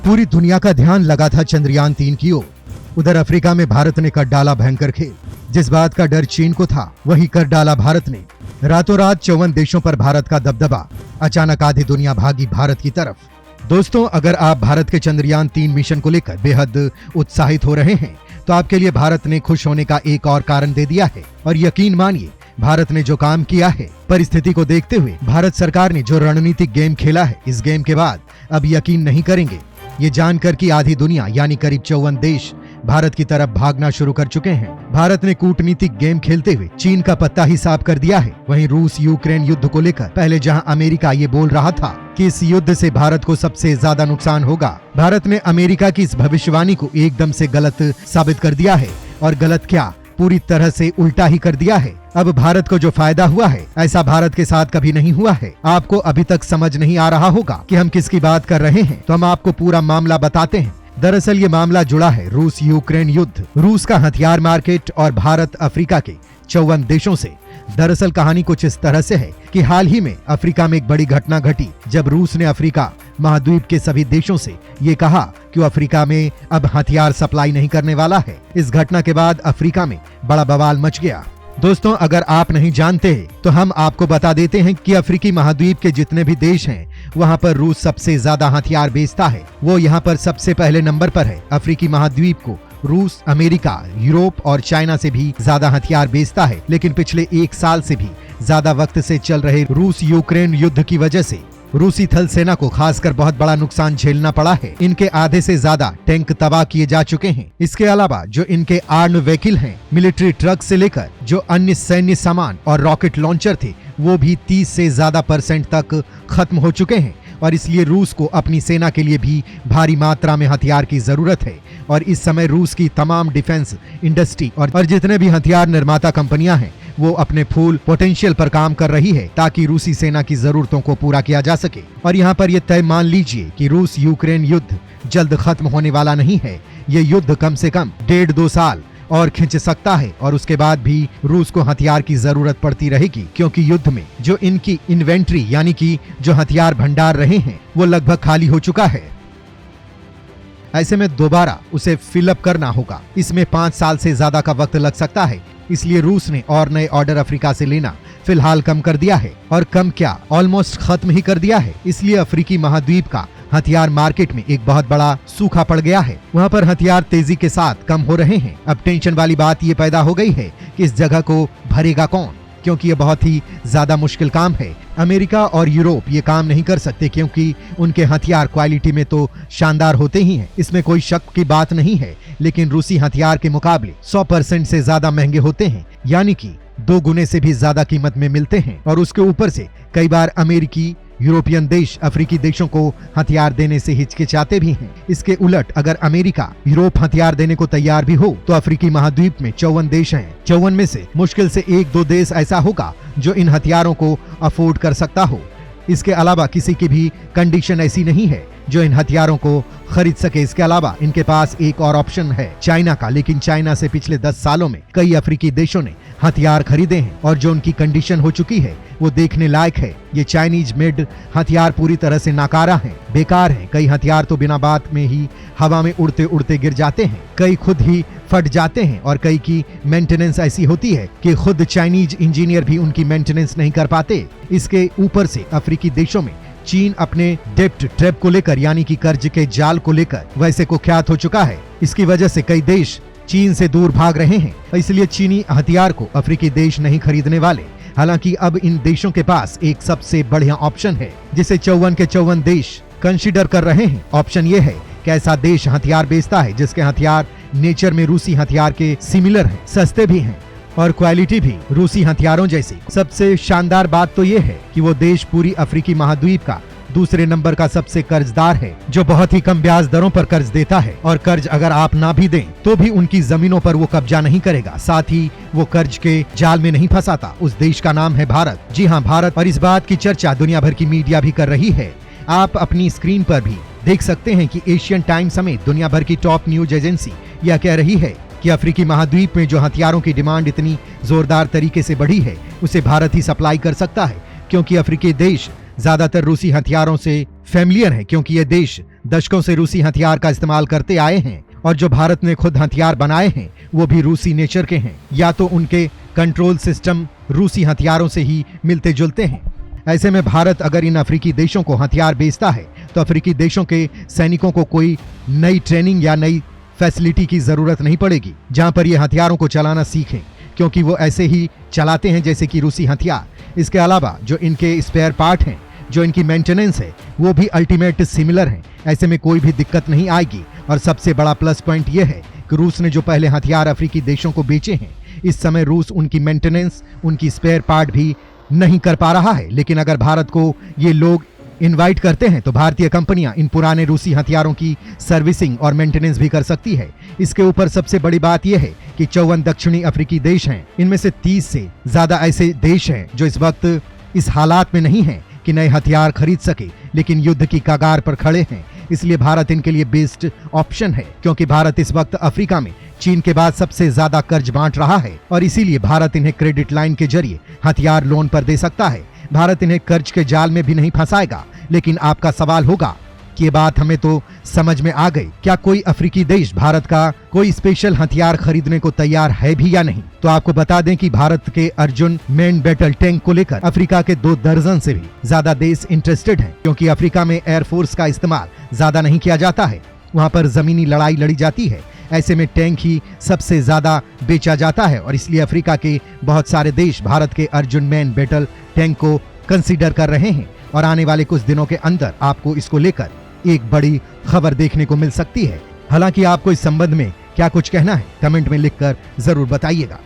पूरी दुनिया का ध्यान लगा था चंद्रयान-3 की ओर। उधर अफ्रीका में भारत ने कर डाला भयंकर खेल। जिस बात का डर चीन को था, वही कर डाला भारत ने। रातों रात 54 देशों पर भारत का दबदबा। अचानक आधी दुनिया भागी भारत की तरफ। दोस्तों, अगर आप भारत के चंद्रयान-3 मिशन को लेकर बेहद उत्साहित हो रहे हैं, तो आपके लिए भारत ने खुश होने का एक और कारण दे दिया है। और यकीन मानिए, भारत ने जो काम किया है, परिस्थिति को देखते हुए भारत सरकार ने जो रणनीतिक गेम खेला है, इस गेम के बाद अब यकीन नहीं करेंगे ये जानकर कि आधी दुनिया यानी करीब 54 देश भारत की तरफ भागना शुरू कर चुके हैं। भारत ने कूटनीतिक गेम खेलते हुए चीन का पत्ता ही साफ कर दिया है। वहीं रूस यूक्रेन युद्ध को लेकर पहले जहां अमेरिका ये बोल रहा था कि इस युद्ध से भारत को सबसे ज्यादा नुकसान होगा, भारत ने अमेरिका की इस भविष्यवाणी को एकदम से गलत साबित कर दिया है। और गलत क्या, पूरी तरह से उल्टा ही कर दिया है। अब भारत को जो फायदा हुआ है, ऐसा भारत के साथ कभी नहीं हुआ है। आपको अभी तक समझ नहीं आ रहा होगा कि हम किसकी बात कर रहे हैं, तो हम आपको पूरा मामला बताते हैं। दरअसल ये मामला जुड़ा है रूस यूक्रेन युद्ध, रूस का हथियार मार्केट और भारत अफ्रीका के 54 देशों से। दरअसल कहानी कुछ इस तरह से है कि हाल ही में अफ्रीका में एक बड़ी घटना घटी, जब रूस ने अफ्रीका महाद्वीप के सभी देशों से ये कहा कि वो अफ्रीका में अब हथियार सप्लाई नहीं करने वाला है। इस घटना के बाद अफ्रीका में बड़ा बवाल मच गया। दोस्तों, अगर आप नहीं जानते तो हम आपको बता देते हैं कि अफ्रीकी महाद्वीप के जितने भी देश हैं, वहां पर रूस सबसे ज्यादा हथियार बेचता है। वो यहाँ पर सबसे पहले नंबर पर है। अफ्रीकी महाद्वीप को रूस, अमेरिका, यूरोप और चाइना से भी ज्यादा हथियार बेचता है। लेकिन पिछले 1 साल से भी ज्यादा वक्त से चल रहे रूस यूक्रेन युद्ध की वजह से रूसी थल सेना को खासकर बहुत बड़ा नुकसान झेलना पड़ा है। इनके आधे से ज्यादा टैंक तबाह किए जा चुके हैं। इसके अलावा जो इनके आर्म्ड व्हीकल हैं, मिलिट्री ट्रक से लेकर जो अन्य सैन्य सामान और रॉकेट लॉन्चर थे, वो भी 30 से ज्यादा % तक खत्म हो चुके हैं। और इसलिए रूस को अपनी सेना के लिए भी भारी मात्रा में हथियार की जरूरत है। और इस समय रूस की तमाम डिफेंस इंडस्ट्री और जितने भी हथियार निर्माता कंपनियां हैं, वो अपने फुल पोटेंशियल पर काम कर रही है ताकि रूसी सेना की जरूरतों को पूरा किया जा सके। और यहाँ पर ये तय मान लीजिए कि रूस यूक्रेन युद्ध जल्द खत्म होने वाला नहीं है। ये युद्ध कम से कम 1.5-2 साल और खिंच सकता है। और उसके बाद भी रूस को हथियार की जरूरत पड़ती रहेगी, क्योंकि युद्ध में जो इनकी इन्वेंट्री यानी कि जो हथियार भंडार रहे हैं, वो लगभग खाली हो चुका है। ऐसे में दोबारा उसे फिलअप करना होगा। इसमें 5 साल से ज्यादा का वक्त लग सकता है। इसलिए रूस ने और नए ऑर्डर अफ्रीका से लेना फिलहाल कम कर दिया है। और कम क्या, ऑलमोस्ट खत्म ही कर दिया है। इसलिए अफ्रीकी महाद्वीप का हथियार मार्केट में एक बहुत बड़ा सूखा पड़ गया है। वहाँ पर हथियार तेजी के साथ कम हो रहे हैं। अब टेंशन वाली बात ये पैदा हो गई है कि इस जगह को भरेगा कौन, क्योंकि ये बहुत ही ज्यादा मुश्किल काम है। अमेरिका और यूरोप ये काम नहीं कर सकते, क्योंकि उनके हथियार क्वालिटी में तो शानदार होते ही हैं, इसमें कोई शक की बात नहीं है। लेकिन रूसी हथियार के मुकाबले 100% से ज्यादा महंगे होते हैं, यानी कि 2 गुने से भी ज्यादा कीमत में मिलते हैं। और उसके ऊपर से कई बार अमेरिकी यूरोपियन देश अफ्रीकी देशों को हथियार देने से हिचकिचाते भी हैं। इसके उलट अगर अमेरिका यूरोप हथियार देने को तैयार भी हो, तो अफ्रीकी महाद्वीप में 54 देश हैं। 54 में से मुश्किल से 1-2 देश ऐसा होगा जो इन हथियारों को अफोर्ड कर सकता हो। इसके अलावा किसी की भी कंडीशन ऐसी नहीं है जो इन हथियारों को खरीद सके। इसके अलावा इनके पास एक और ऑप्शन है, चाइना का। लेकिन चाइना से पिछले 10 सालों में कई अफ्रीकी देशों ने हथियार खरीदे हैं और जो उनकी कंडीशन हो चुकी है वो देखने लायक है। ये चाइनीज मेड हथियार पूरी तरह से नाकारा हैं, बेकार हैं। कई हथियार तो बिना बात में ही हवा में उड़ते उड़ते गिर जाते हैं, कई खुद ही फट जाते हैं और कई की मेंटेनेंस ऐसी होती है कि खुद चाइनीज इंजीनियर भी उनकी मेंटेनेंस नहीं कर पाते। इसके ऊपर से अफ्रीकी देशों में चीन अपने डेप्ट ट्रैप को लेकर यानी कि कर्ज के जाल को लेकर वैसे कुख्यात हो चुका है। इसकी वजह से कई देश चीन से दूर भाग रहे हैं। इसलिए चीनी हथियार को अफ्रीकी देश नहीं खरीदने वाले। हालांकि अब इन देशों के पास एक सबसे बढ़िया ऑप्शन है, जिसे 54 के 54 देश कंसीडर कर रहे हैं। ऑप्शन ये है कि ऐसा देश हथियार बेचता है जिसके हथियार नेचर में रूसी हथियार के सिमिलर हैं, सस्ते भी हैं और क्वालिटी भी रूसी हथियारों जैसी। सबसे शानदार बात तो ये है कि वो देश पूरी अफ्रीकी महाद्वीप का दूसरे नंबर का सबसे कर्जदार है, जो बहुत ही कम ब्याज दरों पर कर्ज देता है। और कर्ज अगर आप ना भी दें तो भी उनकी जमीनों पर वो कब्जा नहीं करेगा, साथ ही वो कर्ज के जाल में नहीं फंसाता। उस देश का नाम है भारत। जी हाँ, भारत। और इस बात की चर्चा दुनिया भर की मीडिया भी कर रही है। आप अपनी स्क्रीन पर भी देख सकते हैं कि एशियन टाइम्स समेत दुनिया भर की टॉप न्यूज एजेंसी यह कह रही है कि अफ्रीकी महाद्वीप में जो हथियारों की डिमांड इतनी जोरदार तरीके से बढ़ी है, उसे भारत ही सप्लाई कर सकता है, क्योंकि अफ्रीकी देश ज्यादातर रूसी हथियारों से फैमिलियर है, क्योंकि ये देश दशकों से रूसी हथियार का इस्तेमाल करते आए हैं और जो भारत ने खुद हथियार बनाए हैं वो भी रूसी नेचर के हैं, या तो उनके कंट्रोल सिस्टम रूसी हथियारों से ही मिलते जुलते हैं। ऐसे में भारत अगर इन अफ्रीकी देशों को हथियार बेचता है तो अफ्रीकी देशों के सैनिकों को कोई नई ट्रेनिंग या नई फैसिलिटी की जरूरत नहीं पड़ेगी जहां पर ये हथियारों को चलाना सीखें, क्योंकि वो ऐसे ही चलाते हैं जैसे कि रूसी हथियार। इसके अलावा जो इनके स्पेयर पार्ट हैं, जो इनकी मेंटेनेंस है, वो भी अल्टीमेट सिमिलर हैं। ऐसे में कोई भी दिक्कत नहीं आएगी। और सबसे बड़ा प्लस पॉइंट यह है कि रूस ने जो पहले हथियार अफ्रीकी देशों को बेचे हैं, इस समय रूस उनकी मेंटेनेंस, उनकी स्पेयर पार्ट भी नहीं कर पा रहा है। लेकिन अगर भारत को ये लोग इनवाइट करते हैं तो भारतीय कंपनियां इन पुराने रूसी हथियारों की सर्विसिंग और मेंटेनेंस भी कर सकती है। इसके ऊपर सबसे बड़ी बात यह है कि 54 दक्षिणी अफ्रीकी देश हैं, इनमें से 30 से ज्यादा ऐसे देश हैं जो इस वक्त इस हालात में नहीं हैं कि नए हथियार खरीद सके, लेकिन युद्ध की कगार पर खड़े हैं। इसलिए भारत इनके लिए बेस्ट ऑप्शन है, क्योंकि भारत इस वक्त अफ्रीका में चीन के बाद सबसे ज्यादा कर्ज बांट रहा है और इसीलिए भारत इन्हें क्रेडिट लाइन के जरिए हथियार लोन पर दे सकता है। भारत इन्हें कर्ज के जाल में भी नहीं फंसाएगा। लेकिन आपका सवाल होगा कि ये बात हमें तो समझ में आ गई, क्या कोई अफ्रीकी देश भारत का कोई स्पेशल हथियार खरीदने को तैयार है भी या नहीं? तो आपको बता दें कि भारत के अर्जुन मेन बैटल टैंक को लेकर अफ्रीका के 2 दर्जन से भी ज्यादा देश इंटरेस्टेड हैं, क्योंकि अफ्रीका में एयरफोर्स का इस्तेमाल ज्यादा नहीं किया जाता है, वहां पर जमीनी लड़ाई लड़ी जाती है। ऐसे में टैंक ही सबसे ज्यादा बेचा जाता है और इसलिए अफ्रीका के बहुत सारे देश भारत के अर्जुन मेन बैटल टैंक को कंसीडर कर रहे हैं और आने वाले कुछ दिनों के अंदर आपको इसको लेकर एक बड़ी खबर देखने को मिल सकती है। हालांकि आपको इस संबंध में क्या कुछ कहना है, कमेंट में लिखकर जरूर बताइएगा।